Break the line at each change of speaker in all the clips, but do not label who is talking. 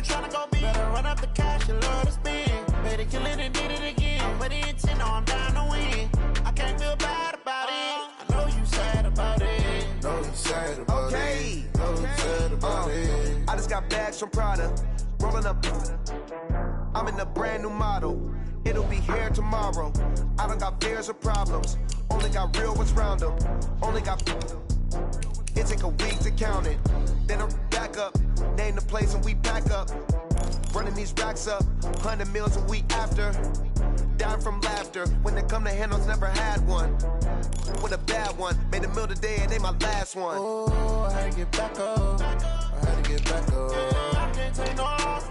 tryna go big. Better run up the cash, you love to spend. Better kill it and did it again. I'm with the intent, no, I'm down to win. I can't feel bad about it. I know you sad about it.
Know you sad about it. Know you sad about it.
I just got bags from Prada. Rolling up. I'm in a brand new model. It'll be here tomorrow. I don't got fears or problems. Only got real ones round them. Only got. It take a week to count it. Then I back up. Name the place and we back up. Running these racks up. 100 meals a week after. Dying from laughter. When they come to handles, never had one. With a bad one. Made a meal today and they my last one.
Oh, I had to get back up. I had to get back up.
I can't take no loss.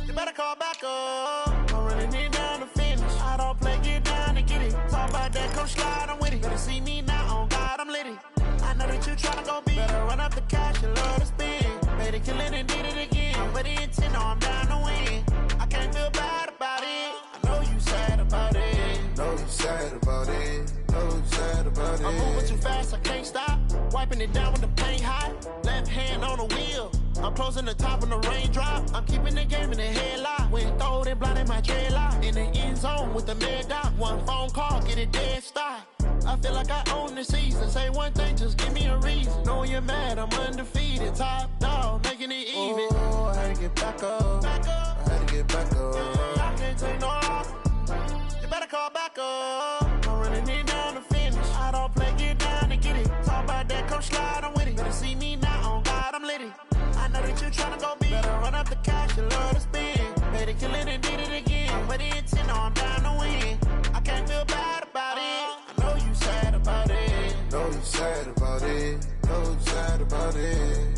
You better call back up. I'm running it down to finish. I don't play, get down to get it. Talk about that, come slide, I'm with it. Better see me now, on God, I'm lit it. I know that you tryna go big. Better run up the cash, you love to spend. Better kill it and did it again. I'm with the intent, no, I'm down to win. I can't feel bad about it. I know you sad about it.
Know you sad about it. Know you sad about it.
I'm moving too fast, I can't stop. Wiping it down with the paint hot. Left hand on the wheel. I'm closing the top when the raindrop. I'm keeping the game in the headlock. When throwed and blinded my dreadlock. In the end zone with the mad dot. One phone call, get it dead stop. I feel like I own the season. Say one thing, just give me a reason. Knowing you're mad, I'm undefeated. Top dog, making it even.
Oh, I had to get back up. I had to get back up.
I can't take no loss. You better call back up. I'm running it down to finish. I don't play, get down to get it. Talk about that, come slide, I'm with it. Better see me now, on God, I'm lit it. I know that you tryna go big. Better run up the cash, you love to spend. Better kill it and did it again. I'm with the intent, no, I'm down to win. I can't feel bad about it. I know you sad about it.
Know you sad about it. Know you sad about it.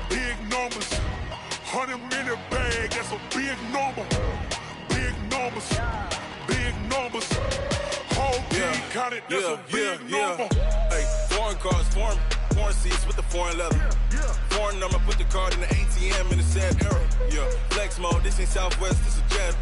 Big numbers, 100-minute bag, that's a big number. Big numbers, whole team counted, that's a big number.
Hey, foreign cars, foreign seats with the foreign leather. Foreign number, put the card in the ATM in the sad era. Yeah, flex mode, this ain't Southwest, this a jet.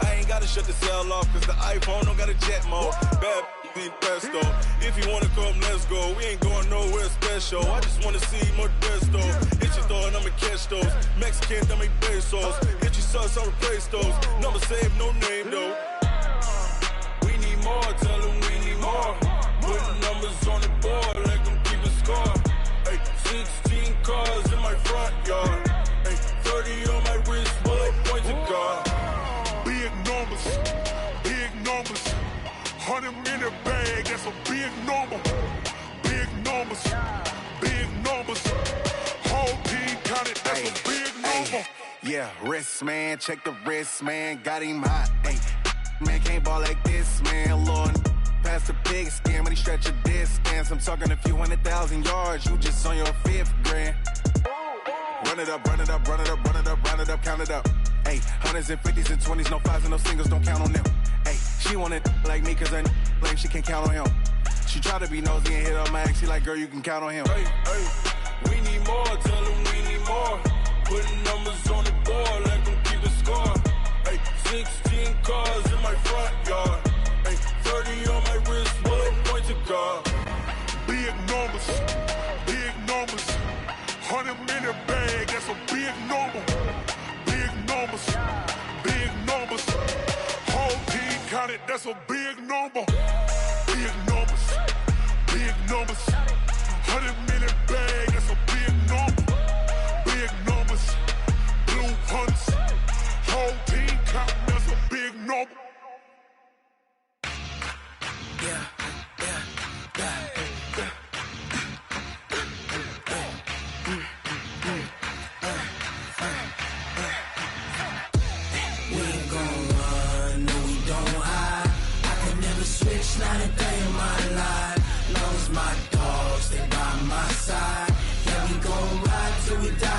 I ain't gotta shut the cell off, cause the iPhone don't got a jet mode. Bad need pesto. If you wanna come, let's go. We ain't going nowhere special. I just wanna see Modesto. Hit your thought, I'ma catch those. Mexican, I make pesos. Hit your sus, I'll replace those. Number saved, no name though. We need more, tell them we need more. Putting numbers on the board, like them keeping score. Hey, 16 cars in my front yard. Hey, 30 on my wrist, bullet points to God.
Big numbers, 100-minute bag, that's a big number. Big numbers, whole team counted, that's a big number.
Yeah, wrist man, check the wrist man, got him hot. Hey, man can't ball like this, man. Lord, past the big skin, but he stretch a distance. I'm talking a few 100,000 yards, you just on your 5th grand. Run it up, count it up. Hey, hundreds and 50s and 20s, no 5s and no singles, don't count on them. Hey, she want it like me, cause her like she can't count on him. She try to be nosy and hit her max, she like, girl, you can count on him.
Hey, we need more, tell them we need more. Putting numbers on the board, like them keep a score. Hey, 16 cars in my front yard. Hey, 30 on my wrist, bullet point to God.
Big numbers, 100-minute bag, that's a big number. Big numbers, whole team counted, that's a big number. Big numbers, 100-minute bag, that's a big number. Big numbers, blue hunts, whole team counting, that's a big number.
Yeah.
Not a day in my life. Long as my dogs, they by my side. Yeah, we gon' ride till we die.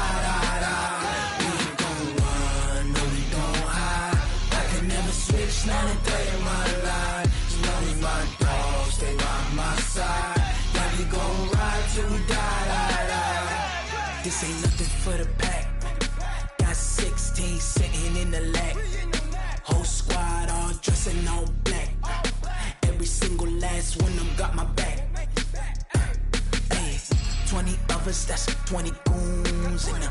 This ain't nothing for the pack. Got 16 sitting in the lag. Whole squad all dressing all black. Every single last one of them got my back. Hey, 20 of us, that's 20 goons in the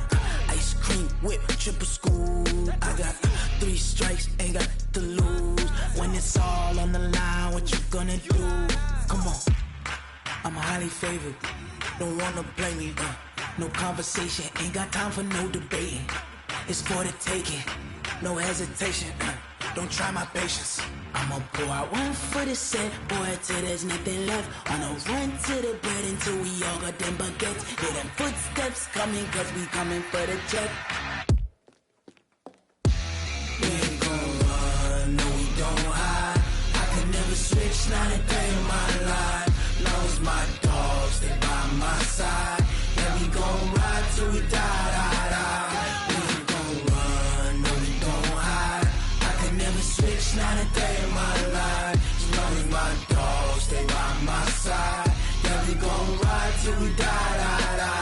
ice cream whip, triple scoop. I got 3 strikes, ain't got to lose. When it's all on the line, what you gonna do? Come on, I'm highly favored. Don't wanna blame me. No conversation, ain't got time for no debating. It's for the taking, no hesitation. Don't try my patience. I'ma pour out one for the set, boy, till there's nothing left. On a run to the bread until we all got them baguettes. Hear them footsteps coming, cause we coming for the check. We ain't gon' run, no we don't hide. I can never switch, not a day in my life. Long as my dogs, they by my side. Yeah, we gon' ride till we die, die, die. We ain't gon' run, no we don't hide. I can never switch, not a day in my life. As long as my dogs, they by my side. Yeah, we gon' ride till we die, die, die.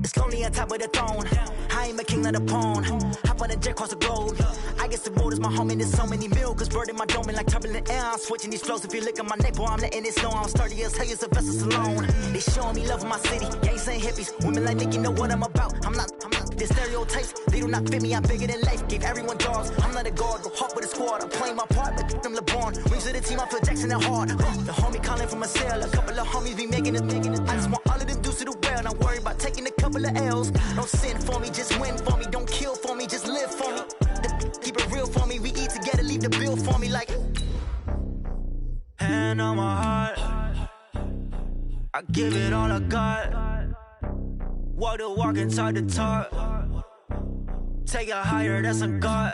It's lonely on top of the throne. I ain't a king, not a pawn. Hop on a jet across the globe. I guess the world is my home and there's so many milks. Bird in my dome and like turbulent air. I'm switching these flows. If you look at my neck, boy, I'm letting it snow. I'm sturdy as hell as a vessel alone. They showing me love in my city. Gangs ain't hippies. Women like Nicki know what I'm about. I'm not. The stereotypes, they do not fit me. I'm bigger than life. Gave everyone dogs. I'm not a guard. Go hard with a squad. I'm playing my part, but them LeBron. Rings to the team. I feel Jackson and hard. The homie calling from a cell. A couple of homies be making it. I just want all of them dudes to do well. Not worry about taking a couple of L's. Don't sin for me, just win for me. Don't kill for me, just live for me. Keep it real for me. We eat together, leave the bill for me like. Hand on my heart, I give it all I got. Walk the walk and talk the talk. Take it higher, that's a God.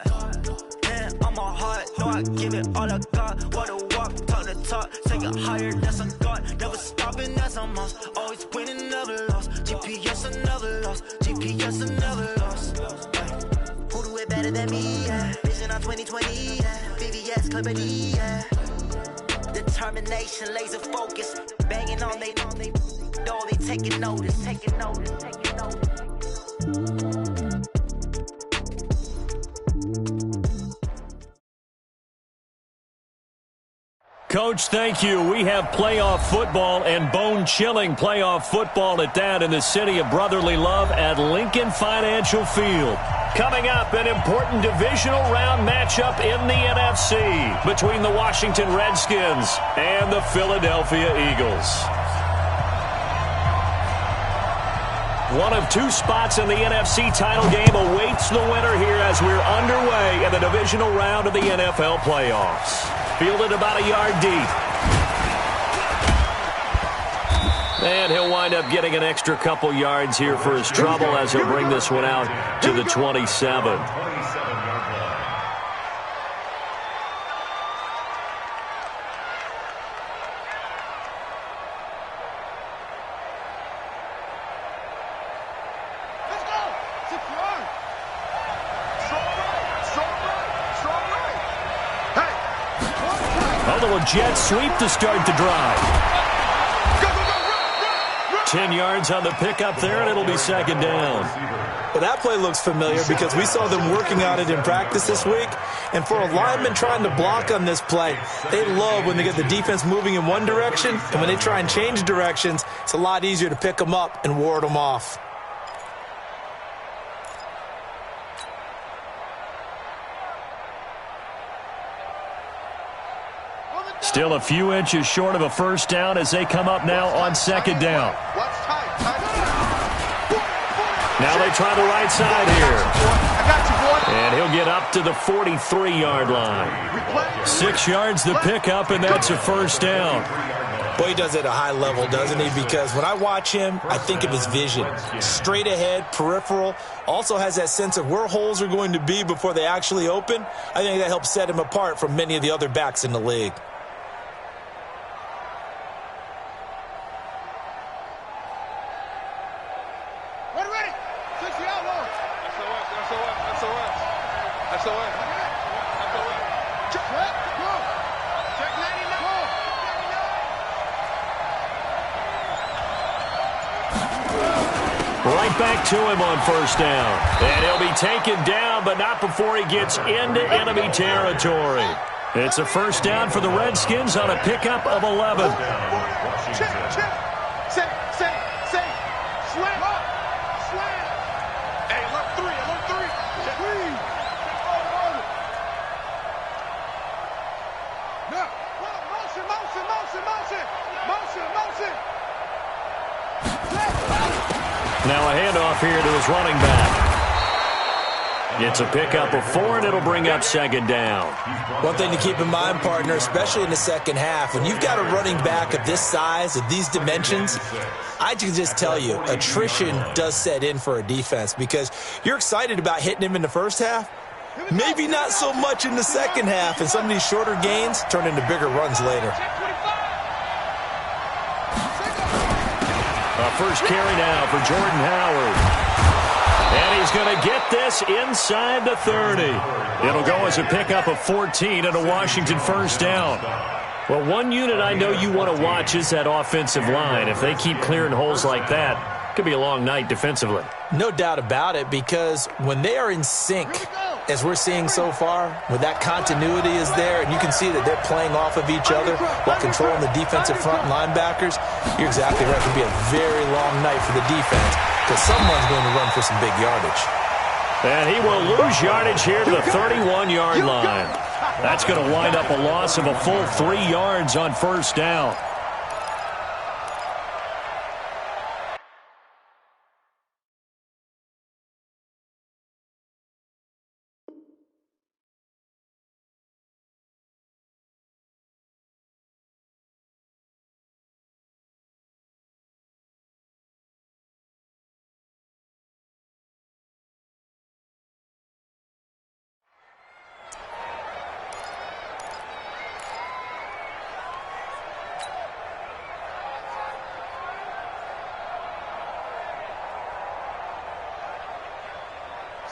Hand on my heart, no, I give it all I got. Walk the walk, talk the talk. Take it higher, that's a God. Never stopping, that's a must. Always winning, never lost. GPS, I never lost. GPS, I never lost. Who do it better than me? Yeah. Vision on 2020. Yeah. VVS, Clarity. Yeah. Determination, laser focus. Banging on they door, they taking notice. Taking notice. Taking notice.
Coach, thank you. We have playoff football and bone-chilling playoff football at that in the city of brotherly love at Lincoln Financial Field. Coming up, an important divisional round matchup in the NFC between the Washington Redskins and the Philadelphia Eagles. One of 2 spots in the NFC title game awaits the winner here as we're underway in the divisional round of the NFL playoffs. Fielded about a yard deep. And he'll wind up getting an extra couple yards here for his trouble as he'll bring this one out to the 27. A little jet sweep to start the drive. 10 yards on the pickup there, and it'll be second down.
Well, that play looks familiar because we saw them working on it in practice this week. And for a lineman trying to block on this play, they love when they get the defense moving in one direction. And when they try and change directions, it's a lot easier to pick them up and ward them off.
Still a few inches short of a first down as they come up now on second down. Now they try the right side here.
I got you, boy.
And he'll get up to the 43-yard line. 6 yards the pickup, and that's a first down.
Boy, he does it at a high level, doesn't he? Because when I watch him, I think of his vision. Straight ahead, peripheral. Also has that sense of where holes are going to be before they actually open. I think that helps set him apart from many of the other backs in the league.
Ready. 60 out long. SOS. Check. Go. Check 99. Go.
Right back to him on first down. And he'll be taken down, but not before he gets into enemy territory. It's a first down for the Redskins on a pickup of 11.
Check. Say. Slam. Hey, alert 3. Check. Now, motion.
Now a handoff here to his running back. It's a pickup of 4, and it'll bring up second down.
One thing to keep in mind, partner, especially in the second half, when you've got a running back of this size, of these dimensions, I can just tell you, attrition does set in for a defense because you're excited about hitting him in the first half. Maybe not so much in the second half, and some of these shorter gains turn into bigger runs later.
First carry now for Jordan Howard. And he's going to get this inside the 30. It'll go as a pickup of 14 and a Washington first down. Well, one unit I know you want to watch is that offensive line. If they keep clearing holes like that, it could be a long night defensively.
No doubt about it, because when they are in sync, as we're seeing so far, when that continuity is there, and you can see that they're playing off of each other while controlling the defensive front linebackers, you're exactly right. It could be a very long night for the defense because someone's going to run for some big yardage.
And he will lose yardage here to the 31-yard line. That's going to wind up a loss of a full 3 yards on first down.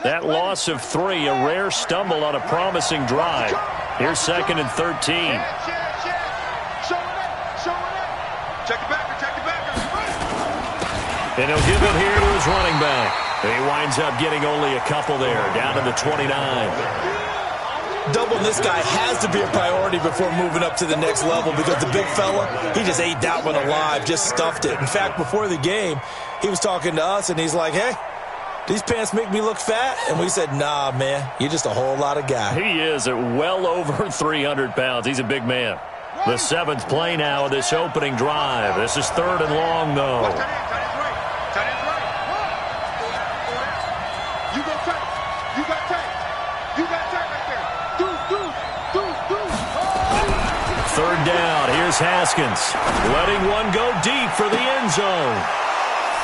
That loss of 3, a rare stumble on a promising drive. Here's 2nd and 13.
Check it back.
And he'll give it here to his running back. And he winds up getting only a couple there, down to the 29.
Doubling this guy has to be a priority before moving up to the next level because the big fella, he just ate that one alive, just stuffed it. In fact, before the game, he was talking to us, and he's like, hey, these pants make me look fat? And we said, nah, man, you're just a whole lot of guy.
He is at well over 300 pounds. He's a big man. The 7th play now of this opening drive. This is 3rd and long, though.
Tight end's right. You go tight. You got tight right there. Do.
3rd down. Here's Haskins. Letting one go deep for the end zone.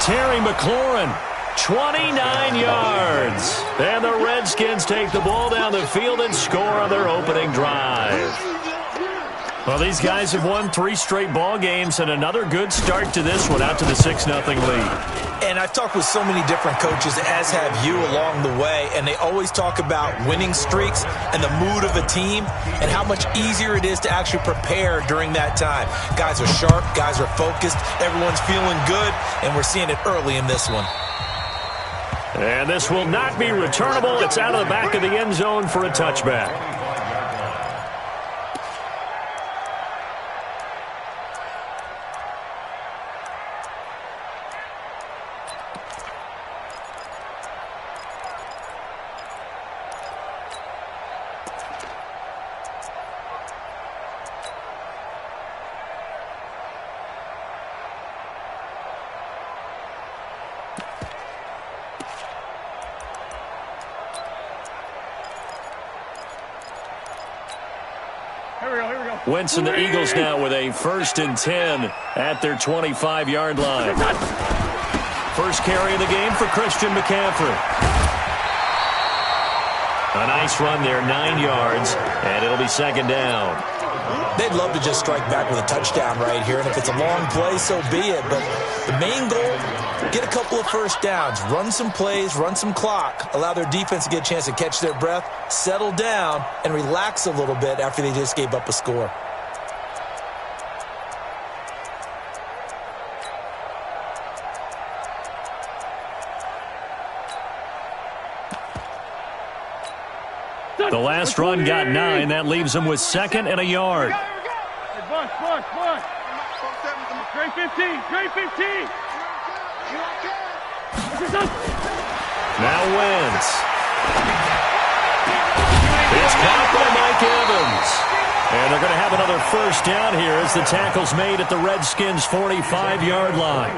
Terry McLaurin. 29 yards. And the Redskins take the ball down the field and score on their opening drive. Well, these guys have won 3 straight ball games and another good start to this one out to the 6-0 lead.
And I've talked with so many different coaches, as have you along the way, and they always talk about winning streaks and the mood of a team and how much easier it is to actually prepare during that time. Guys are sharp, guys are focused, everyone's feeling good, and we're seeing it early in this one.
And this will not be returnable. It's out of the back of the end zone for a touchback. Wentz and the Eagles now with a 1st and 10 at their 25-yard line. First carry of the game for Christian McCaffrey. A nice run there, 9 yards, and it'll be 2nd down.
They'd love to just strike back with a touchdown right here, and if it's a long play, so be it. But the main goal, get a couple of first downs, run some plays, run some clock, allow their defense to get a chance to catch their breath, settle down, and relax a little bit after they just gave up a score.
The last run got 9. That leaves them with 2nd and a yard.
Trey 15. Trey 15.
Now Wentz. It's caught by Mike Evans. And they're going to have another first down here as the tackle's made at the Redskins' 45-yard line.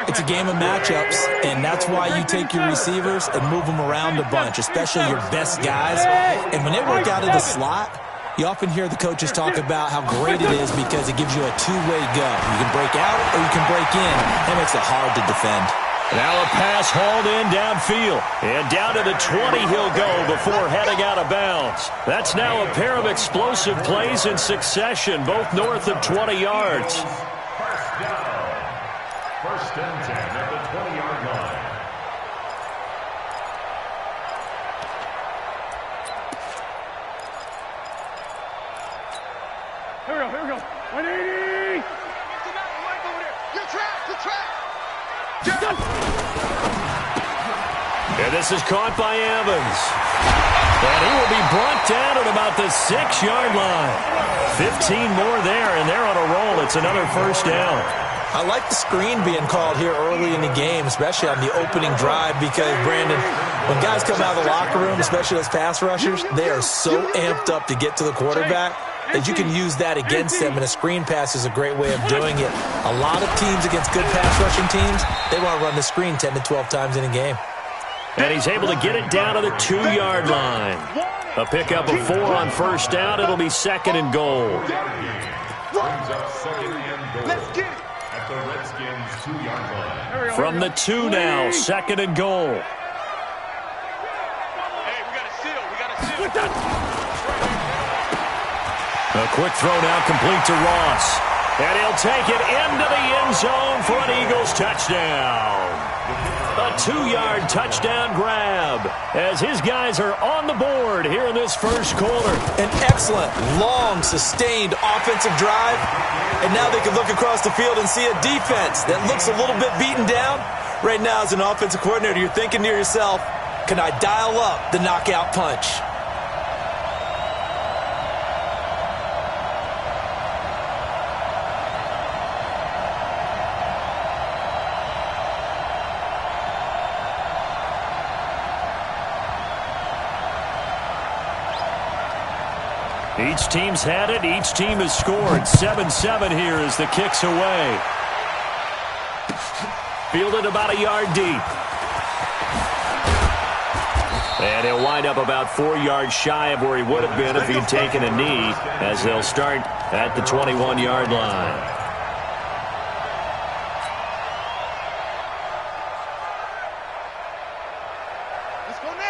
It's a game of matchups, and that's why you take your receivers and move them around a bunch, especially your best guys. And when they work out of the slot, you often hear the coaches talk about how great it is because it gives you a two-way go. You can break out or you can break in. That makes it hard to defend.
Now a pass hauled in downfield. And down to the 20 he'll go before heading out of bounds. That's now a pair of explosive plays in succession, both north of 20 yards.
First and 10 at the 20-yard line.
Here we go. 180!
You're trapped!
And this is caught by Evans. And he will be brought down at about the 6-yard line. 15 more there, and they're on a roll. It's another first down.
I like the screen being called here early in the game, especially on the opening drive, because, Brandon, when guys come out of the locker room, especially those pass rushers, they are so amped up to get to the quarterback that you can use that against them, and a screen pass is a great way of doing it. A lot of teams against good pass rushing teams, they want to run the screen 10 to 12 times in a game.
And he's able to get it down to the 2-yard line. A pickup of 4 on first down. It'll be 2nd and goal.
Brings up 2nd and goal. Let's get it. At the Redskins' 2-yard line.
From the 2 now, 2nd and goal.
Hey, we got to seal.
A quick throw now complete to Ross. And he'll take it into the end zone for an Eagles touchdown. A 2-yard touchdown grab as his guys are on the board here in this first quarter.
An excellent, long, sustained offensive drive. And now they can look across the field and see a defense that looks a little bit beaten down. Right now, as an offensive coordinator, you're thinking to yourself, can I dial up the knockout punch?
Each team's had it. Each team has scored. 7-7 here as the kick's away. Fielded about a yard deep. And he'll wind up about 4 yards shy of where he would have been if he'd taken a knee, as they'll start at the 21-yard line.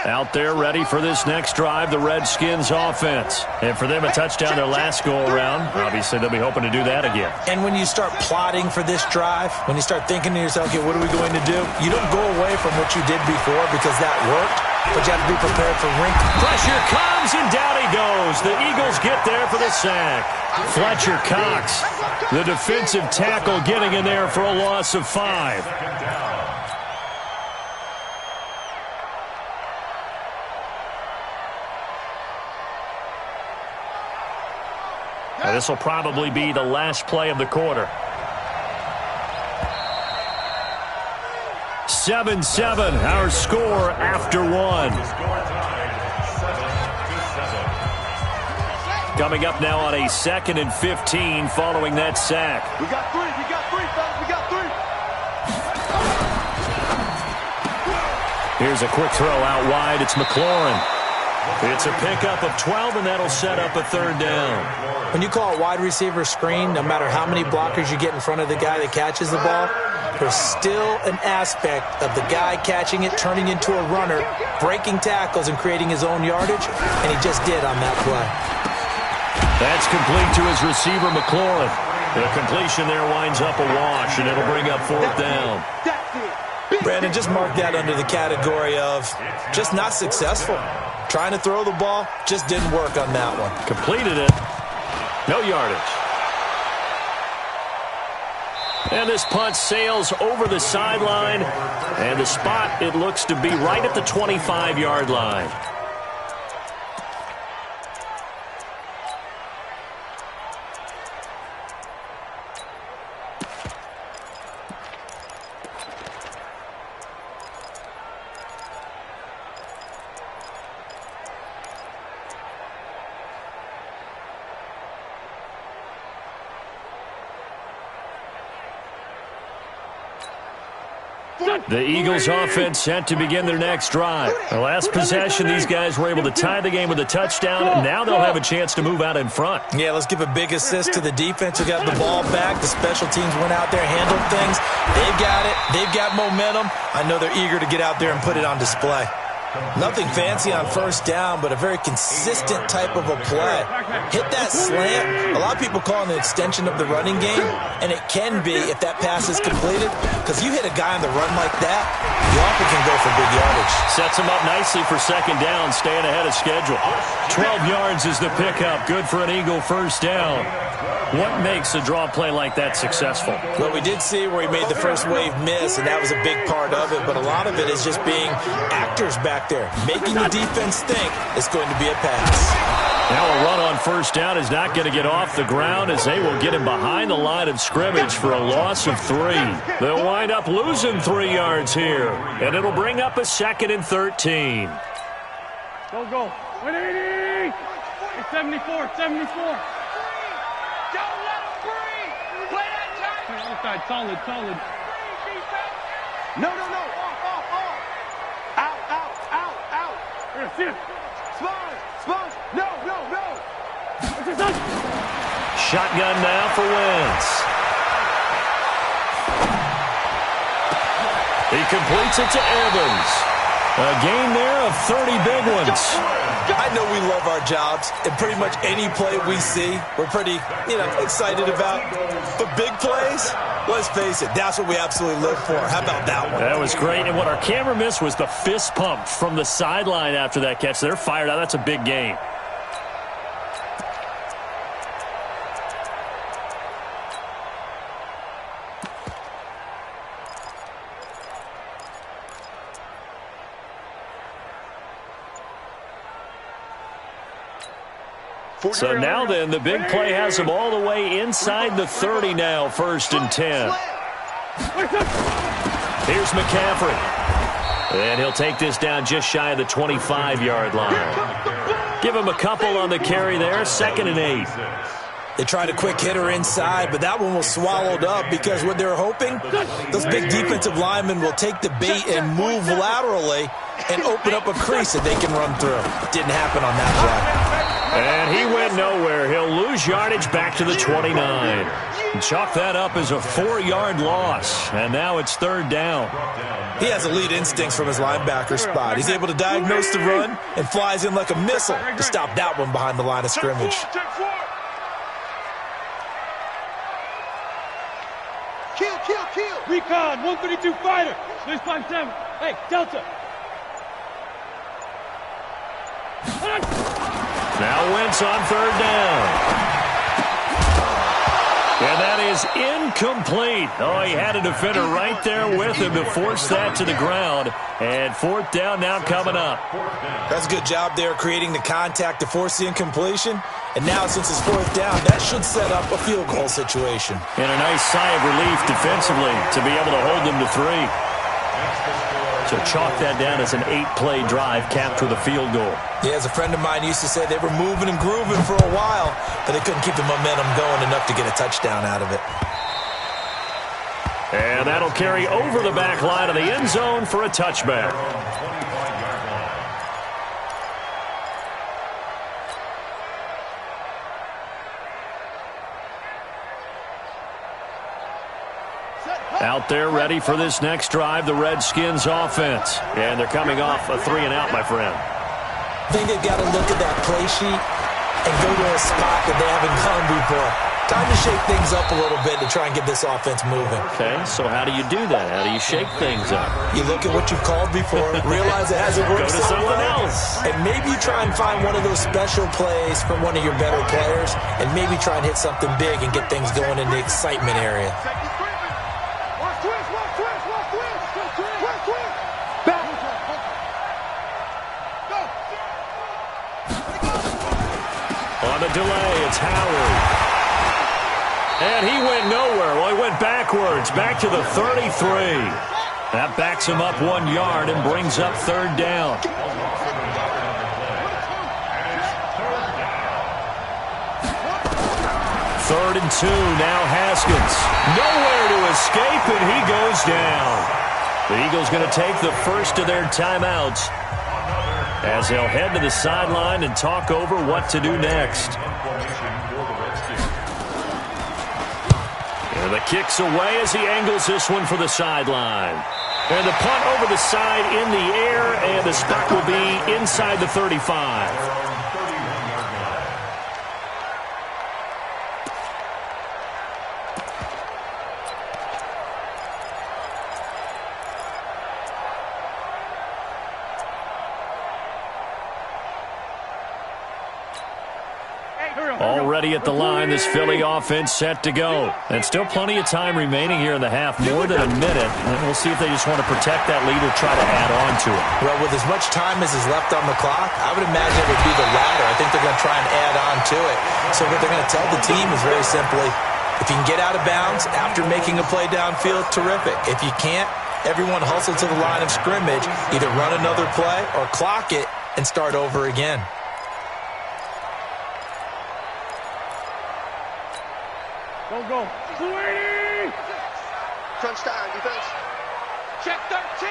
Out there ready for this next drive, the Redskins offense. And for them, a touchdown their last go-around. Obviously, they'll be hoping to do that again.
And when you start plotting for this drive, when you start thinking to yourself, okay, what are we going to do? You don't go away from what you did before because that worked, but you have to be prepared for wrinkles.
Pressure comes, and down he goes. The Eagles get there for the sack. Fletcher Cox, the defensive tackle, getting in there for a loss of 5. This will probably be the last play of the quarter. 7-7, our score after 1. Coming up now on a 2nd and 15 following that sack.
We got 3, fellas, we got 3.
Here's a quick throw out wide. It's McLaurin. It's a pickup of 12, and that'll set up a third down.
When you call a wide receiver screen, no matter how many blockers you get in front of the guy that catches the ball, there's still an aspect of the guy catching it, turning into a runner, breaking tackles, and creating his own yardage, and he just did on that play.
That's complete to his receiver, McLaurin. The completion there winds up a wash, and it'll bring up fourth down.
Brandon, just mark that under the category of just not successful. Trying to throw the ball, just didn't work on that one.
Completed it. No yardage. And this punt sails over the sideline. And the spot, it looks to be right at the 25-yard line. The Eagles offense set to begin their next drive. The last possession, these guys were able to tie the game with a touchdown. Now they'll have a chance to move out in front.
Yeah, let's give a big assist to the defense who got the ball back. The special teams went out there, handled things. They've got it. They've got momentum. I know they're eager to get out there and put it on display. Nothing fancy on first down, but a very consistent type of a play. Hit that slant. A lot of people call it an extension of the running game, and it can be if that pass is completed, because you hit a guy on the run like that, you often can go for big yardage.
Sets him up nicely for second down, staying ahead of schedule. 12 yards is the pickup. Good for an Eagle first down. What makes a draw play like that successful?
Well, we did see where he made the first wave miss, and that was a big part of it, but a lot of it is just being actors back there, making the defense think it's going to be a pass.
Now a run on first down is not going to get off the ground as they will get him behind the line of scrimmage for a loss of 3. They'll wind up losing 3 yards here, and it'll bring up a 2nd and 13.
Go. 180! It's 74, 74.
Don't let him breathe! Play that time!
Outside, solid.
No. Off. Out.
Here, see it.
Sponge. No.
Shotgun now for Wentz. He completes it to Evans. A gain there of 30 big ones.
I know we love our jobs, and pretty much any play we see, we're pretty, excited about. But big plays, let's face it, that's what we absolutely live for. How about that one?
That was great, and what our camera missed was the fist pump from the sideline after that catch. They're fired out. That's a big gain. So now then, the big play has them all the way inside the 30 now, 1st and 10. Here's McCaffrey. And he'll take this down just shy of the 25-yard line. Give him a couple on the carry there, 2nd and 8.
They tried a quick hitter inside, but that one was swallowed up because what they're hoping, those big defensive linemen will take the bait and move laterally and open up a crease that they can run through. Didn't happen on that play.
And he went nowhere. He'll lose yardage back to the 29. Chalk that up as a 4-yard loss. And now it's 3rd down.
He has elite instincts from his linebacker spot. He's able to diagnose the run and flies in like a missile to stop that one behind the line of scrimmage.
Kill.
Recon, 132 fighter. 657. Hey, Delta.
Now Wentz on 3rd down. And that is incomplete. Oh, he had a defender right there with him to force that to the ground. And 4th down now coming up.
That's a good job there creating the contact to force the incompletion. And now since it's 4th down, that should set up a field goal situation.
And a nice sigh of relief defensively to be able to hold them to 3. So chalk that down as an 8-play drive capped with a field goal.
Yeah, as a friend of mine used to say, they were moving and grooving for a while, but they couldn't keep the momentum going enough to get a touchdown out of it.
And that'll carry over the back line of the end zone for a touchback. Out there ready for this next drive, the Redskins offense. And they're coming off a 3-and-out, my friend.
I think they've got to look at that play sheet and go to a spot that they haven't gone before. Time to shake things up a little bit to try and get this offense moving.
Okay, so how do you do that? How do you shake things up?
You look at what you've called before, realize it hasn't worked
Go to
so
something
well,
else.
and maybe you try and find one of those special plays from one of your better players, and maybe try and hit something big and get things going in the excitement area.
On the delay, it's Howard. And he went nowhere. Well, he went backwards, back to the 33. That backs him up 1 yard and brings up 3rd down. Third and 2, now Haskins. Nowhere to escape, and he goes down. The Eagles going to take the first of their timeouts as they'll head to the sideline and talk over what to do next. And the kick's away as he angles this one for the sideline. And the punt over the side in the air, and the spot will be inside the 35. Already at the line, this Philly offense set to go. And still plenty of time remaining here in the half, more than a minute. And we'll see if they just want to protect that lead or try to add on to it.
Well, with as much time as is left on the clock, I would imagine it would be the latter. I think they're going to try and add on to it. So what they're going to tell the team is very simply, if you can get out of bounds after making a play downfield, terrific. If you can't, everyone hustle to the line of scrimmage, either run another play or clock it and start over again.
Don't go. 280!
Crunch time, defense.
Check 13!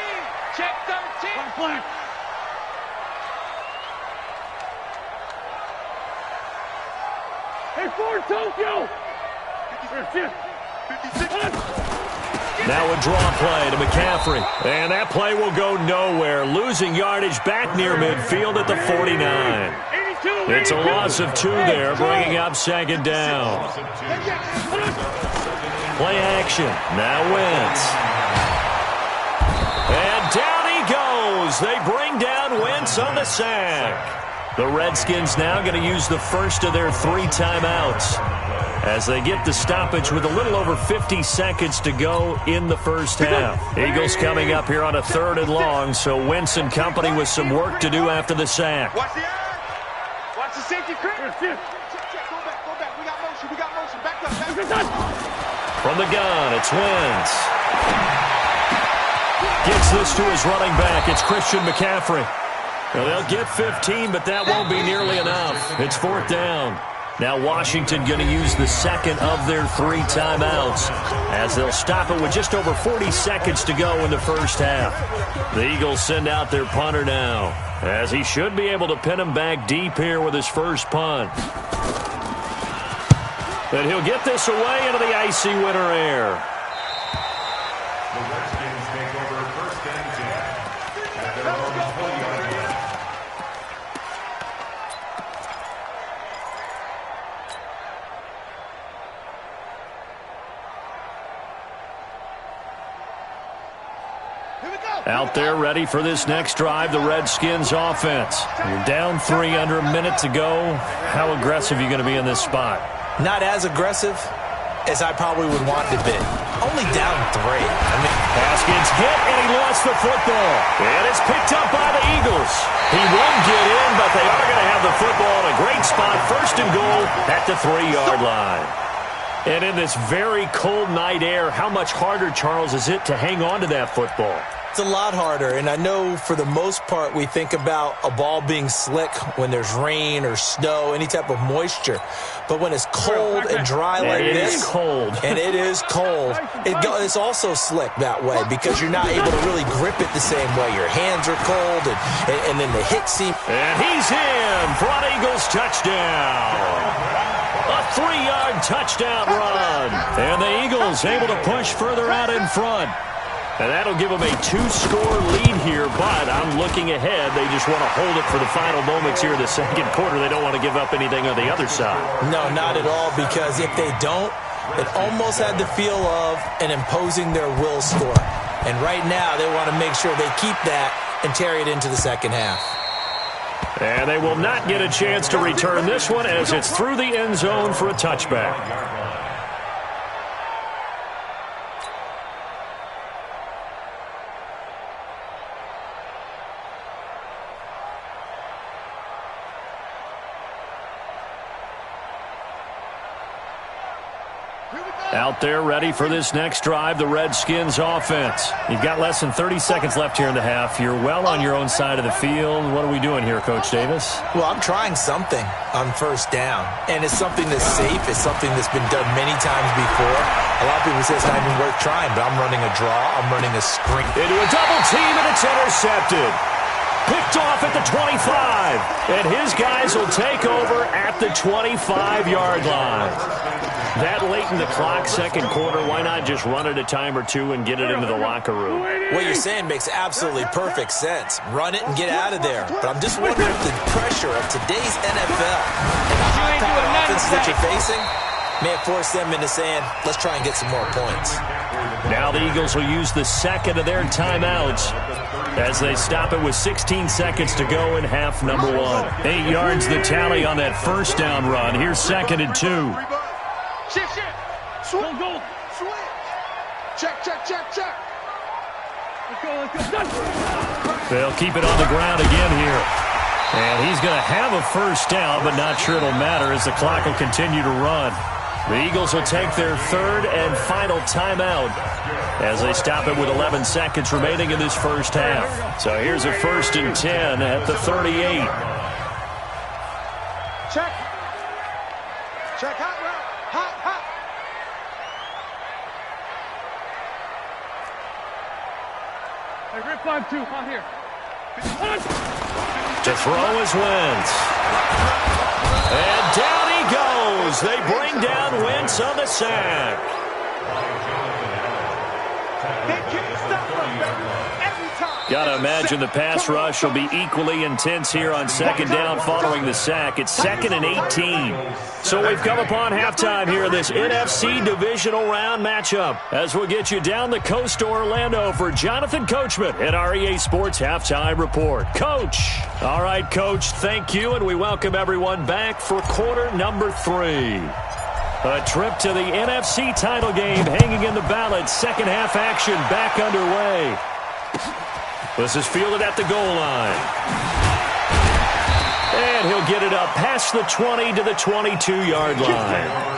Check 13! One flag. Hey, Ford, Tokyo! 56.
Now a draw play to McCaffrey. And that play will go nowhere. Losing yardage back near midfield at the 49. It's a loss of 2 there, bringing up 2nd down. Play action. Now Wentz. And down he goes. They bring down Wentz on the sack. The Redskins now going to use the first of their 3 timeouts as they get the stoppage with a little over 50 seconds to go in the first half. Eagles coming up here on a 3rd and long, so Wentz and company with some work to do after the sack.
Watch the safety crack.
Check, go back. We got motion. Back up.
From the gun, it's Wentz. Gets this to his running back. It's Christian McCaffrey. Well, they'll get 15, but that won't be nearly enough. It's 4th down. Now Washington going to use the second of their 3 timeouts as they'll stop it with just over 40 seconds to go in the first half. The Eagles send out their punter now, as he should be able to pin him back deep here with his first punt. And he'll get this away into the icy winter air.
The Redskins take over 1st and 10 at their own 20-yard line.
Out there ready for this next drive, the Redskins offense. You're down 3 under a minute to go. How aggressive are you going to be in this spot?
Not as aggressive as I probably would want to be. Only down 3.
Haskins hit, and he lost the football. And it's picked up by the Eagles. He won't get in, but they are going to have the football in a great spot. 1st and goal at the 3-yard line. And in this very cold night air, how much harder, Charles, is it to hang on to that football?
It's a lot harder, and I know for the most part we think about a ball being slick when there's rain or snow, any type of moisture. But when it's cold and dry like this, and it is cold, it's also slick that way because you're not able to really grip it the same way. Your hands are cold, and then the hit seam.
And he's in for an Eagles touchdown. A 3-yard touchdown run. And the Eagles able to push further out in front. And that'll give them a 2-score lead here, but I'm looking ahead. They just want to hold it for the final moments here in the second quarter. They don't want to give up anything on the other side.
No, not at all, because if they don't, it almost had the feel of an imposing their will score. And right now, they want to make sure they keep that and carry it into the second half.
And they will not get a chance to return this one as it's through the end zone for a touchback. Out there ready for this next drive, the Redskins offense. You've got less than 30 seconds left here in the half. You're well on your own side of the field. What are we doing here, Coach Davis?
Well, I'm trying something on first down, and it's something that's safe. It's something that's been done many times before. A lot of people say it's not even worth trying, but I'm running a draw. I'm running a screen.
Into a double team, and it's intercepted. Picked off at the 25, and his guys will take over at the 25-yard line. That late in the clock, second quarter, why not just run it a time or two and get it into the locker room?
What you're saying makes absolutely perfect sense. Run it and get out of there. But I'm just wondering if the pressure of today's NFL and the high-powered offenses that you're facing may have forced them into saying, let's try and get some more points.
Now the Eagles will use the second of their timeouts as they stop it with 16 seconds to go in half number one. 8 yards the tally on that first down run. Here's 2nd and 2.
Shift. Switch. Go. Switch. Check. Let's go.
They'll keep it on the ground again here. And he's going to have a first down, but not sure it'll matter as the clock will continue to run. The Eagles will take their third and final timeout as they stop it with 11 seconds remaining in this first half. So here's a 1st and 10 at the 38.
Check. Hot route. Hot. Hey, rip 5-2 on here.
To throw is Wentz. And down he goes. They bring down Wentz on the sack. Got to imagine the pass rush will be equally intense here on second down following the sack. It's 2nd and 18. So we've come upon halftime here in this NFC divisional round matchup as we'll get you down the coast to Orlando for Jonathan Coachman at our EA Sports Halftime Report. Coach. All right, Coach, thank you, and we welcome everyone back for quarter number 3. A trip to the NFC title game hanging in the balance. Second half action back underway. This is fielded at the goal line. And he'll get it up past the 20 to the 22-yard line.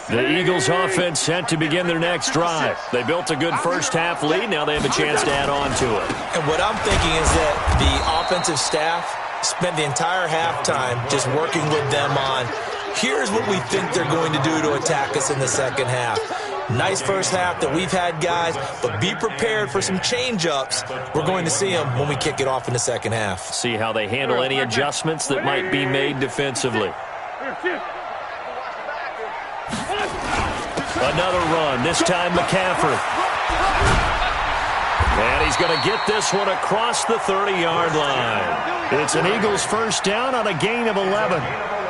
The Eagles offense set to begin their next drive. They built a good first half lead. Now they have a chance to add on to it.
And what I'm thinking is that the offensive staff spent the entire halftime just working with them on, here's what we think they're going to do to attack us in the second half. Nice first half that we've had, guys, but be prepared for some change-ups. We're going to see them when we kick it off in the second half.
See how they handle any adjustments that might be made defensively. Another run, this time McCaffrey. And he's going to get this one across the 30-yard line. It's an Eagles first down on a gain of 11.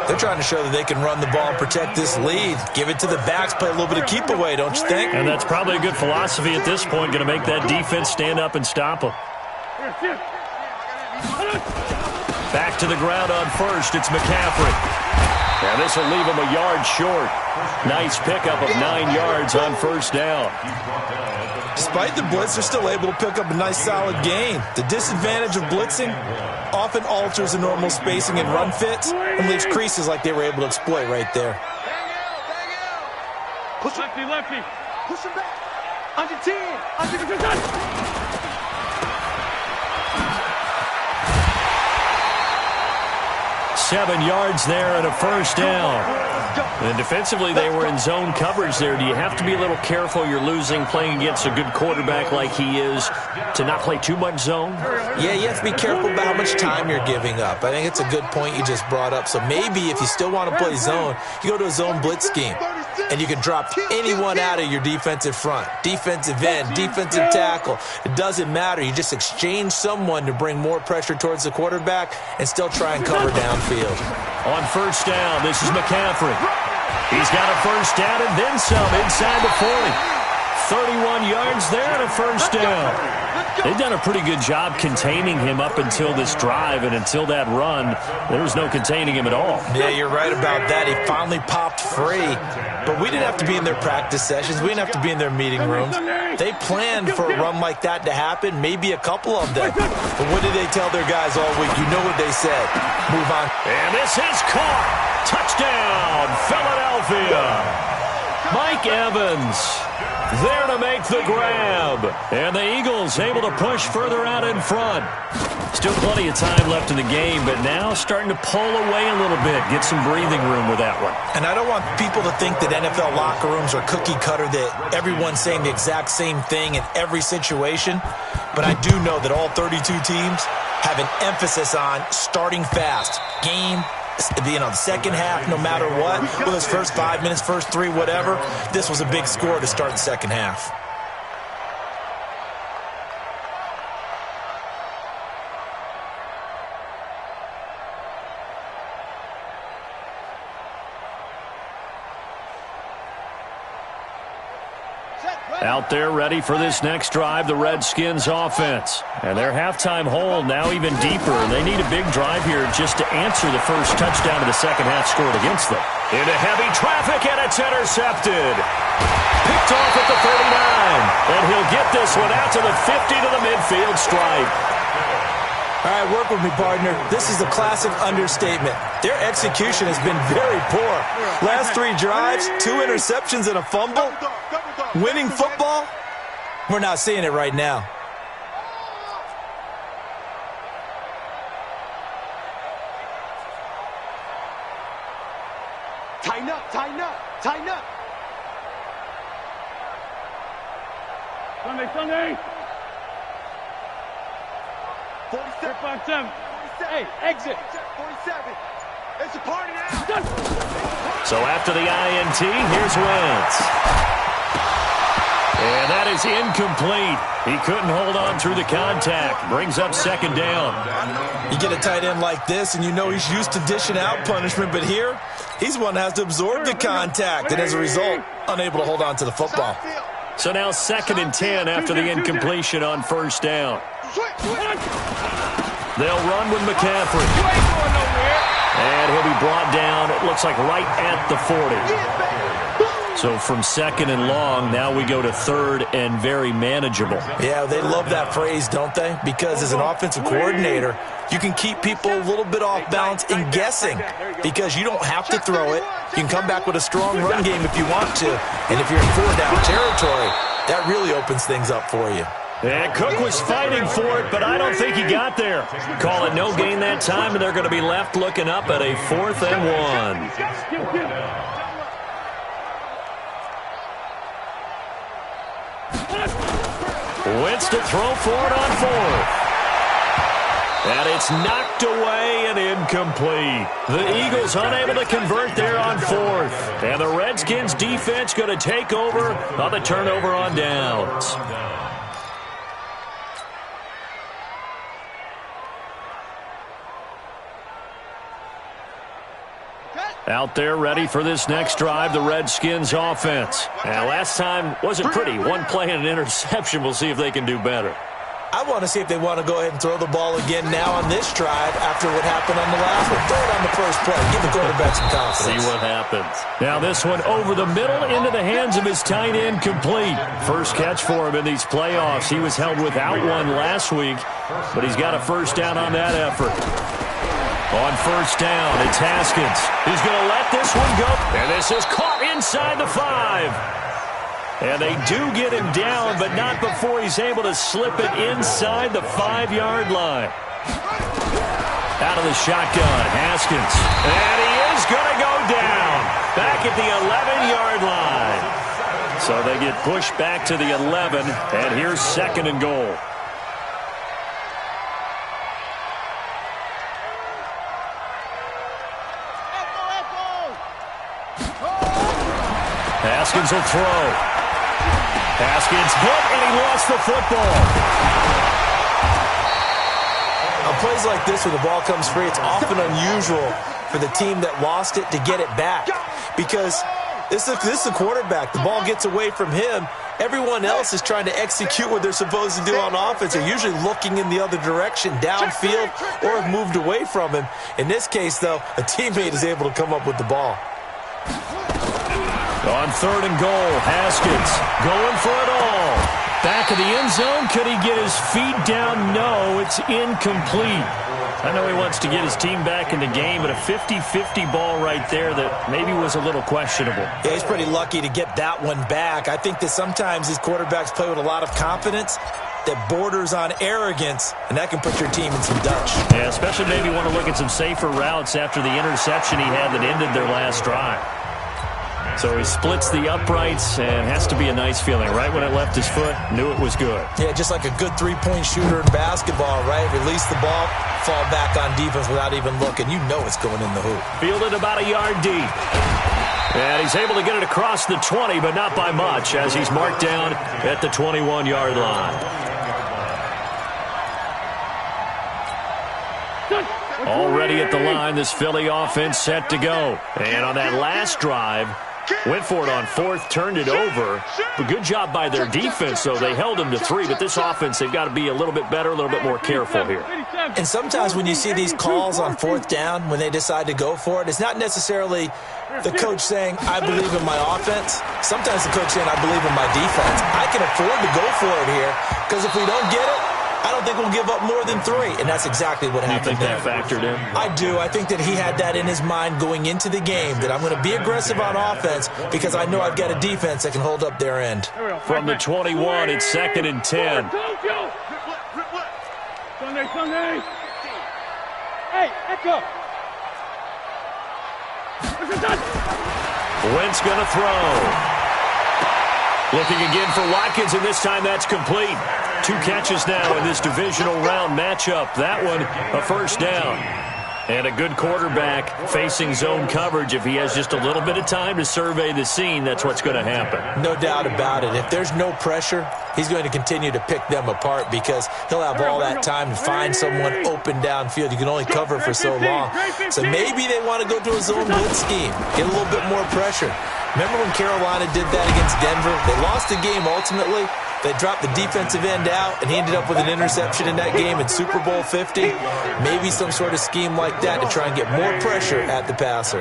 They're trying to show that they can run the ball and protect this lead. Give it to the backs, play a little bit of keep away, don't you think?
And that's probably a good philosophy at this point, going to make that defense stand up and stop them. Back to the ground on first, it's McCaffrey. And this will leave him a yard short. Nice pickup of 9 yards on first down.
Despite the blitz, they're still able to pick up a nice solid gain. The disadvantage of blitzing often alters the normal spacing and run fits and leaves creases like they were able to exploit right there.
Push lefty. Push him back. Under 10.
7 yards there and a first down. And defensively, they were in zone coverage there. Do you have to be a little careful? You're losing playing against a good quarterback like he is to not play too much zone?
Yeah, you have to be careful about how much time you're giving up. I think it's a good point you just brought up. So maybe if you still want to play zone, you go to a zone blitz scheme. And you can drop anyone out of your defensive front. Defensive end, defensive tackle. It doesn't matter. You just exchange someone to bring more pressure towards the quarterback and still try and cover downfield.
On first down, this is McCaffrey. He's got a first down and then some inside the 40. 31 yards there and a first down. They've done a pretty good job containing him up until this drive, and until that run, there was no containing him at all.
Yeah, you're right about that. He finally popped free, but we didn't have to be in their practice sessions. We didn't have to be in their meeting rooms. They planned for a run like that to happen, maybe a couple of them. But what did they tell their guys all week? You know what they said. Move on.
And this is caught. Touchdown, Philadelphia. Mike Evans there to make the grab. And the Eagles able to push further out in front. Still plenty of time left in the game, but now starting to pull away a little bit. Get some breathing room with that one.
And I don't want people to think that NFL locker rooms are cookie cutter, that everyone's saying the exact same thing in every situation. But I do know that all 32 teams have an emphasis on starting fast. The second half, no matter what, whether it's first 5 minutes, first 3, whatever, this was a big score to start the second half.
Out there ready for this next drive, the Redskins offense. And their halftime hold now even deeper. And they need a big drive here just to answer the first touchdown of the second half scored against them. Into heavy traffic, and it's intercepted. Picked off at the 39. And he'll get this one out to the 50 to the midfield stripe.
All right, work with me, partner. This is a classic understatement. Their execution has been very poor. Last 3 drives, 2 interceptions and a fumble. Winning football? We're not seeing it right now.
Tighten up, tighten up, tighten up. Sunday. 47. 47. Hey, exit. 47. It's a party now.
So after the INT, here's Wentz. And that is incomplete. He couldn't hold on through the contact. Brings up second down.
You get a tight end like this, and you know he's used to dishing out punishment, but here, he's one that has to absorb the contact, and as a result, unable to hold on to the football.
So now 2nd and 10 after the incompletion on first down. They'll run with McCaffrey. And he'll be brought down, it looks like right at the 40. So from 2nd and long, now we go to 3rd and very manageable.
Yeah, they love that phrase, don't they? Because as an offensive coordinator, you can keep people a little bit off balance and guessing because you don't have to throw it. You can come back with a strong run game if you want to. And if you're in 4-down territory, that really opens things up for you.
And Cook was fighting for it, but I don't think he got there. Call it no gain that time, and they're going to be left looking up at a 4th and 1. Wentz to throw for it on 4th. And it's knocked away and incomplete. The Eagles unable to convert there on 4th. And the Redskins defense going to take over on the turnover on downs. Out there ready for this next drive, the Redskins offense. And last time wasn't pretty. One play and an interception. We'll see if they can do better.
I want to see if they want to go ahead and throw the ball again now on this drive after what happened on the last one. Throw it on the first play. Give the quarterback some confidence.
See what happens. Now this one over the middle into the hands of his tight end, complete. First catch for him in these playoffs. He was held without one last week, but he's got a first down on that effort. On first down, it's Haskins. He's going to let this one go. And this is caught inside the 5. And they do get him down, but not before he's able to slip it inside the 5-yard line. Out of the shotgun, Haskins. And he is going to go down. Back at the 11-yard line. So they get pushed back to the 11, and here's 2nd and goal. Haskins will throw. Haskins hit, and he lost the football.
On plays like this, when the ball comes free, it's often unusual for the team that lost it to get it back. Because this is the quarterback. The ball gets away from him. Everyone else is trying to execute what they're supposed to do on offense. They're usually looking in the other direction, downfield, or have moved away from him. In this case, though, a teammate is able to come up with the ball.
On 3rd and goal, Haskins going for it all. Back of the end zone. Could he get his feet down? No, it's incomplete. I know he wants to get his team back in the game, but a 50-50 ball right there that maybe was a little questionable.
Yeah, he's pretty lucky to get that one back. I think that sometimes these quarterbacks play with a lot of confidence that borders on arrogance, and that can put your team in some Dutch.
Yeah, especially maybe want to look at some safer routes after the interception he had that ended their last drive. So he splits the uprights, and has to be a nice feeling. Right when it left his foot, knew it was good.
Yeah, just like a good three-point shooter in basketball, right? Release the ball, fall back on defense without even looking. You know it's going in the hoop.
Fielded about a yard deep. And he's able to get it across the 20, but not by much, as he's marked down at the 21-yard line. Already at the line, this Philly offense set to go. And on that last drive, went for it on 4th, turned it over. But good job by their defense, though. They held them to 3, but this offense, they've got to be a little bit better, a little bit more careful here.
And sometimes when you see these calls on 4th down, when they decide to go for it, it's not necessarily the coach saying, I believe in my offense. Sometimes the coach saying, I believe in my defense. I can afford to go for it here, because if we don't get it, I don't think we'll give up more than 3, and that's exactly what happened there.
You think that factored in?
I do. I think that he had that in his mind going into the game, that I'm going to be aggressive on offense because I know I've got a defense that can hold up their end.
From the 21, it's 2nd and 10.
Sunday. Hey, Echo.
Wentz going to throw. Looking again for Watkins, and this time that's complete. 2 catches now in this divisional round matchup. That one, a first down. And a good quarterback facing zone coverage. If he has just a little bit of time to survey the scene, that's what's going to happen.
No doubt about it. If there's no pressure, he's going to continue to pick them apart because he'll have all that time to find someone open downfield. You can only cover for so long. So maybe they want to go to a zone blitz scheme, get a little bit more pressure. Remember when Carolina did that against Denver? They lost the game ultimately. They dropped the defensive end out, and he ended up with an interception in that game in Super Bowl 50. Maybe some sort of scheme like that to try and get more pressure at the passer.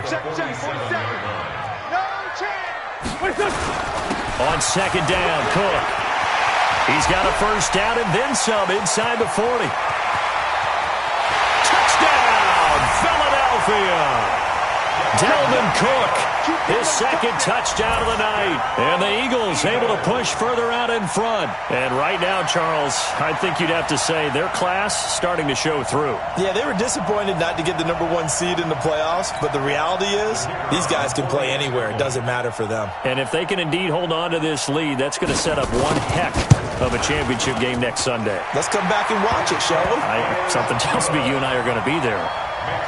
On 2nd down, Cook. He's got a first down and then some inside the 40. Touchdown, Philadelphia! Dalvin Cook, his 2nd touchdown of the night. And the Eagles able to push further out in front. And right now, Charles, I think you'd have to say their class starting to show through.
Yeah, they were disappointed not to get the #1 seed in the playoffs, but the reality is these guys can play anywhere. It doesn't matter for them.
And if they can indeed hold on to this lead, that's going to set up one heck of a championship game next Sunday.
Let's come back and watch it, shall we?
Something tells me you and I are going to be there.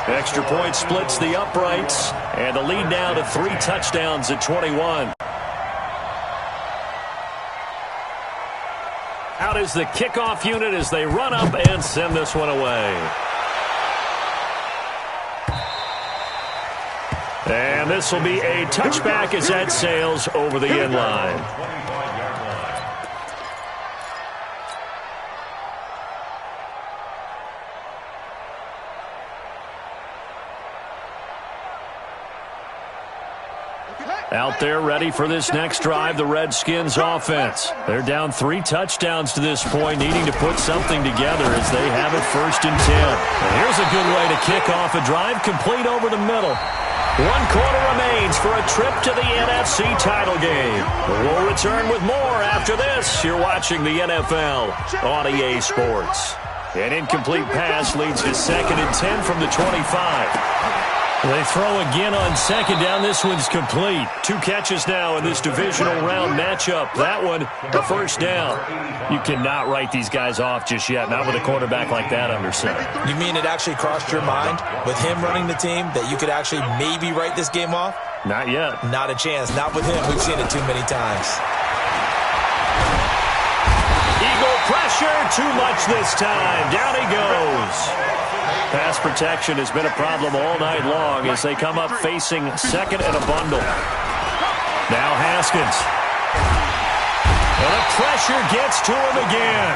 Extra point splits the uprights, and the lead now to 3 touchdowns at 21. Out is the kickoff unit as they run up and send this one away. And this will be a touchback as that sails over the end line. Out there ready for this next drive, the Redskins offense. They're down 3 touchdowns to this point, needing to put something together as they have it 1st and 10. And here's a good way to kick off a drive, complete over the middle. 1 quarter remains for a trip to the NFC title game. We'll return with more after this. You're watching the NFL on EA Sports. An incomplete pass leads to 2nd and 10 from the 25. They throw again on 2nd down. This one's complete. 2 catches now in this divisional round matchup. That one, a first down. You cannot write these guys off just yet, not with a quarterback like that under center.
You mean it actually crossed your mind with him running the team that you could actually maybe write this game off?
Not yet.
Not a chance. Not with him. We've seen it too many times.
Eagle pressure, too much this time. Down he goes. Pass protection has been a problem all night long as they come up facing 2nd and a bundle. Now Haskins. And the pressure gets to him again.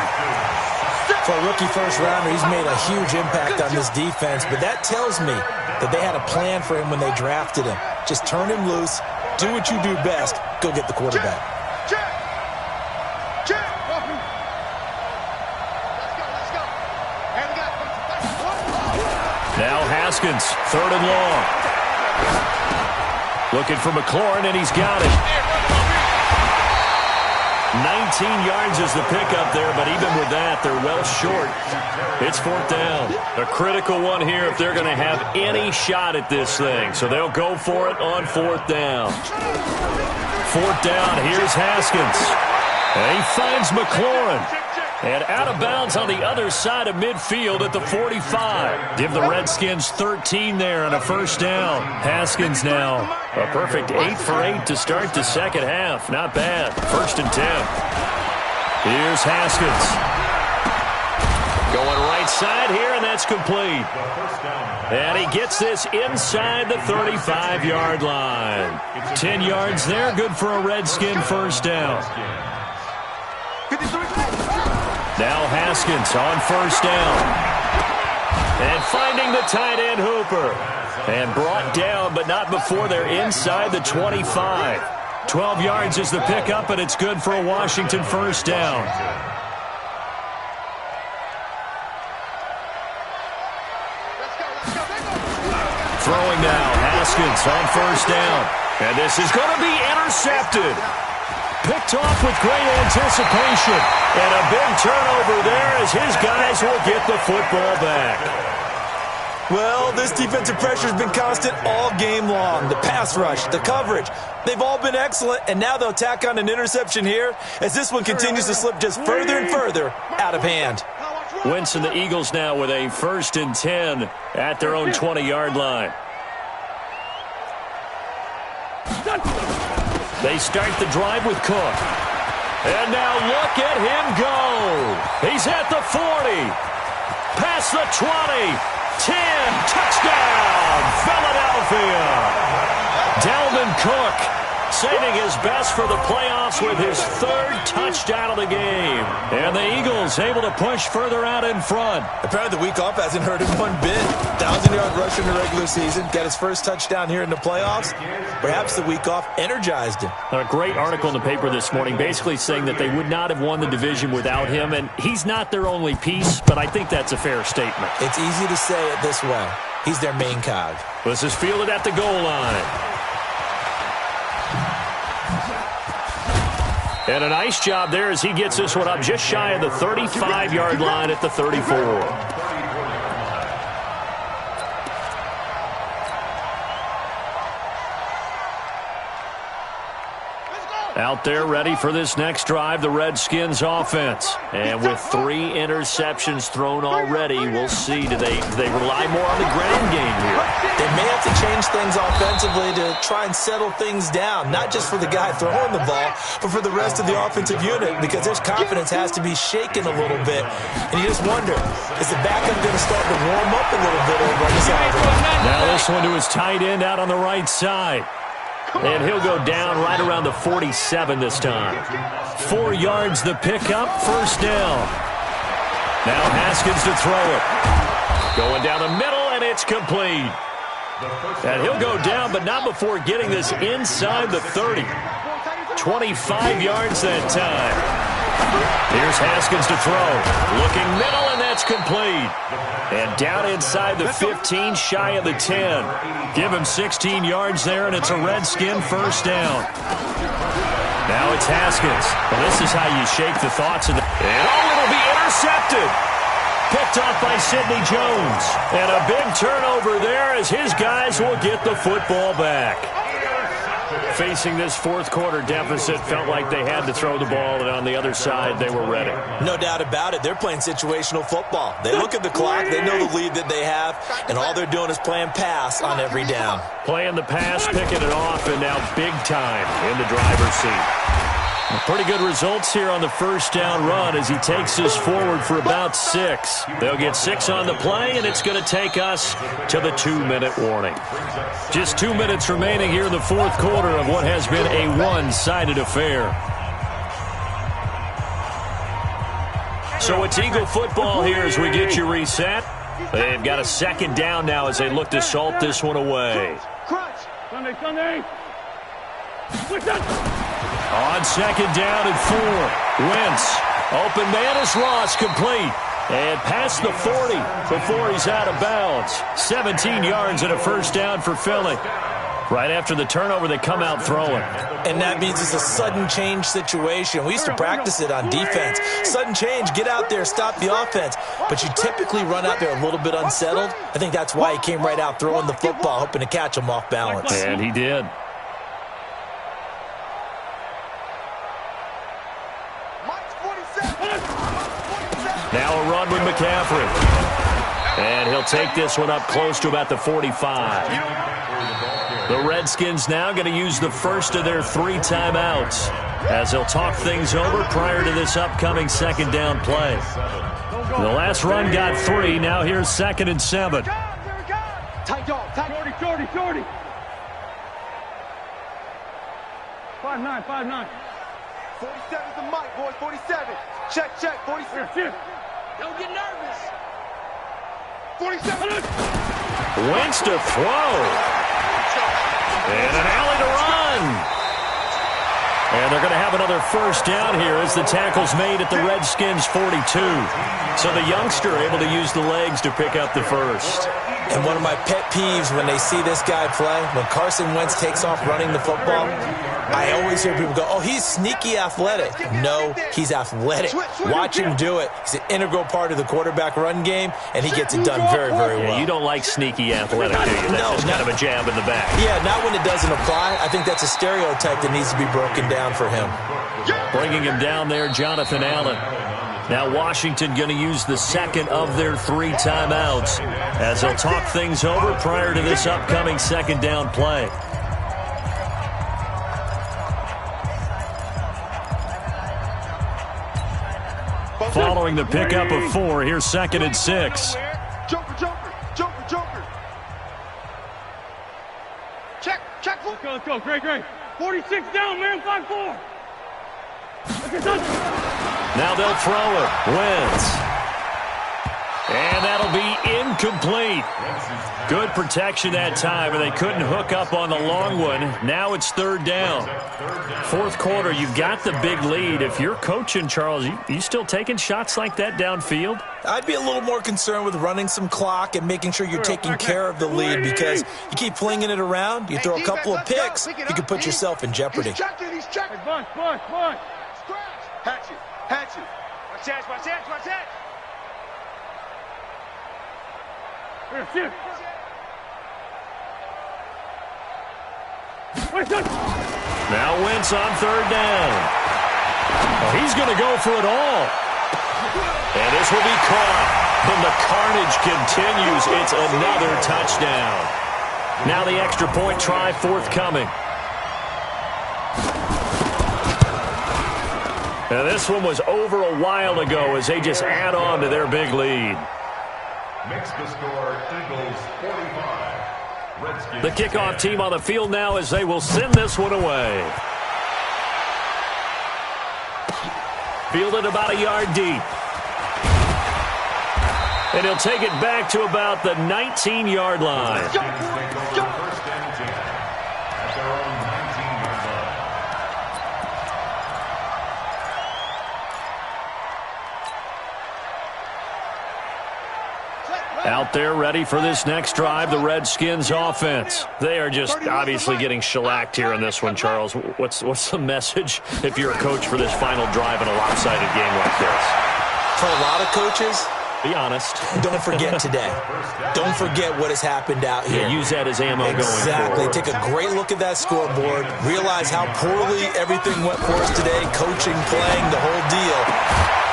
For a rookie first-rounder, he's made a huge impact on this defense, but that tells me that they had a plan for him when they drafted him. Just turn him loose, do what you do best, go get the quarterback.
Now Haskins, 3rd and long. Looking for McLaurin, and he's got it. 19 yards is the pickup there, but even with that, they're well short. It's 4th down. A critical one here if they're going to have any shot at this thing. So they'll go for it on 4th down. 4th down, here's Haskins. And he finds McLaurin. And out of bounds on the other side of midfield at the 45. Give the Redskins 13 there and a first down. Haskins now a perfect 8 for 8 to start the second half. Not bad. 1st and 10. Here's Haskins. Going right side here, and that's complete. And he gets this inside the 35-yard line. 10 yards there, good for a Redskin first down. Now Haskins on first down. And finding the tight end Hooper. And brought down, but not before they're inside the 25. 12 yards is the pickup, and it's good for a Washington first down. Throwing now, Haskins on first down. And this is going to be intercepted. Picked off with great anticipation. And a big turnover there as his guys will get the football back.
Well, this defensive pressure has been constant all game long. The pass rush, the coverage, they've all been excellent, and now they'll tack on an interception here as this one continues to slip just further and further out of hand.
Wentz and the Eagles now with a 1st and 10 at their own 20-yard line. They start the drive with Cook. And now look at him go. He's at the 40. Past the 20. 10. Touchdown, Philadelphia. Dalvin Cook saving his best for the playoffs with his 3rd touchdown of the game. And the Eagles able to push further out in front.
Apparently the week off hasn't hurt him one bit. 1,000-yard rush in the regular season. Got his first touchdown here in the playoffs. Perhaps the week off energized him.
A great article in the paper this morning basically saying that they would not have won the division without him. And he's not their only piece, but I think that's a fair statement.
It's easy to say it this way. He's their main cog.
This is fielded at the goal line. And a nice job there as he gets this one up just shy of the 35-yard line at the 34. Out there ready for this next drive, the Redskins offense. And with 3 interceptions thrown already, we'll see. Do they rely more on the ground game here?
They may have to change things offensively to try and settle things down, not just for the guy throwing the ball, but for the rest of the offensive unit, because their confidence has to be shaken a little bit. And you just wonder, is the backup going to start to warm up a little bit over on the sideline?
Now this one to his tight end out on the right side. And he'll go down right around the 47 this time. 4 yards the pickup, first down. Now Haskins to throw it. Going down the middle, and it's complete. And he'll go down, but not before getting this inside the 30. 25 yards that time. Here's Haskins to throw. Looking middle, and that's complete. And down inside the 15, shy of the 10. Give him 16 yards there, and it's a Redskin first down. Now it's Haskins. Well, this is how you shake the thoughts of the... And it'll be intercepted. picked off by Sidney Jones. And a big turnover there as his guys will get the football back. Facing this fourth quarter deficit, felt like they had to throw the ball, and on the other side, they were ready.
No doubt about it. They're playing situational football. They look at the clock, they know the lead that they have, and all they're doing is playing pass on every down.
Playing the pass, picking it off, and now big time in the driver's seat. Pretty good results here on the first down run as he takes us forward for about 6. They'll get 6 on the play, and it's going to take us to the 2-minute warning. Just 2 minutes remaining here in the fourth quarter of what has been a one-sided affair. So it's Eagle football here as we get you reset. They've got a second down now as they look to salt this one away.
Sunday.
On second down and 4. Wentz. Open man is lost, complete. And past the 40 before he's out of bounds. 17 yards and a first down for Philly. Right after the turnover, they come out throwing.
And that means it's a sudden change situation. We used to practice it on defense. Sudden change, get out there, stop the offense. But you typically run out there a little bit unsettled. I think that's why he came right out throwing the football, hoping to catch him off balance.
And he did. Now a run with McCaffrey. And he'll take this one up close to about the 45. The Redskins now going to use the first of their 3 timeouts as they'll talk things over prior to this upcoming second down play. The last run got 3. Now here's 2nd and 7.
Tight dog. 40. 5-9.
47's the mic, boys. 47. Check. 47.
Don't get nervous.
47.
Wentz to throw. And an alley to run. And they're going to have another first down here as the tackle's made at the Redskins' 42. So the youngster able to use the legs to pick up the first.
And one of my pet peeves when they see this guy play, when Carson Wentz takes off running the football, I always hear people go, oh, he's sneaky athletic. No, he's athletic. Watch him do it. He's an integral part of the quarterback run game, and he gets it done very, very well.
Yeah, you don't like sneaky athletic, do you? That's just kind of a jab in the back.
Yeah, not when it doesn't apply. I think that's a stereotype that needs to be broken down for him.
Bringing him down there, Jonathan Allen. Now Washington going to use the second of their 3 timeouts as they'll talk things over prior to this upcoming second down play. Following the pickup of 4, here's 2nd and 6.
Joker. Check.
Let's go. Great. 46 down, man. 5-4.
Now they'll throw it. Wentz. And that'll be incomplete. Good protection that time, and they couldn't hook up on the long one. Now it's 3rd down. Fourth quarter, you've got the big lead. If you're coaching, Charles, you still taking shots like that downfield?
I'd be a little more concerned with running some clock and making sure you're taking care of the lead, because you keep flinging it around, you throw a couple of picks, you can put yourself in jeopardy.
He's checking. Bunch.
Hatch it. Watch that.
Here.
Now Wentz on 3rd down. Oh, he's going to go for it all. And this will be caught. And the carnage continues. It's another touchdown. Now the extra point try forthcoming. Now this one was over a while ago as they just add on to their big lead.
Makes the score Eagles 45. Redskins.
The kickoff team on the field now as they will send this one away. Fielded about a yard deep. And he'll take it back to about the 19-yard line.
First and 10 at their own 19-yard line.
Out there ready for this next drive, the Redskins offense. They are just obviously getting shellacked here in this one, Charles. What's the message if you're a coach for this final drive in a lopsided game like this?
For a lot of coaches,
Be honest.
Don't forget today. Don't forget what has happened out here.
Yeah, use that as ammo going forward.
Exactly. Take a great look at that scoreboard. Realize how poorly everything went for us today. Coaching, playing, the whole deal.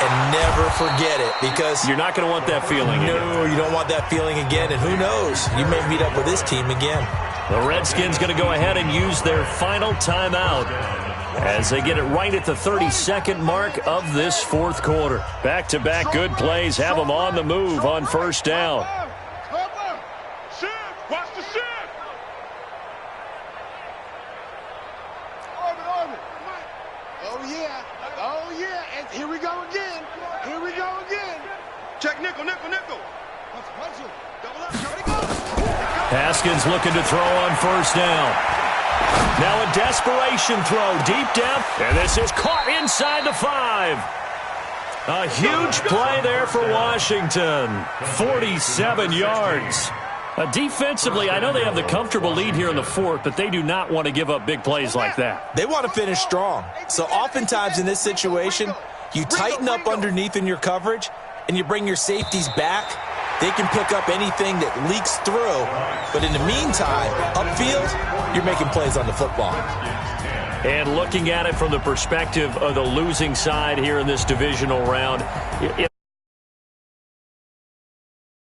And never forget it, because
you're not going to want that feeling again.
No, you don't want that feeling again. And who knows? You may meet up with this team again.
The Redskins going to go ahead and use their final timeout as they get it right at the 32nd mark of this fourth quarter. Back-to-back good plays have them on the move on first down.
Watch the shift.
Orbit. Oh, yeah. Oh, yeah. And here we go again. Here we go again.
Check nickel.
Hustle. Double up. Here we go.
Haskins looking to throw on first down. Now a desperation throw deep down, and this is caught inside the 5. A huge play there for Washington. 47 yards. Defensively, I know they have the comfortable lead here in the fourth, but they do not want to give up big plays like that.
They want to finish strong. So oftentimes in this situation, you tighten up underneath in your coverage, and you bring your safeties back. They can pick up anything that leaks through. But in the meantime, upfield, you're making plays on the football.
And looking at it from the perspective of the losing side here in this divisional round,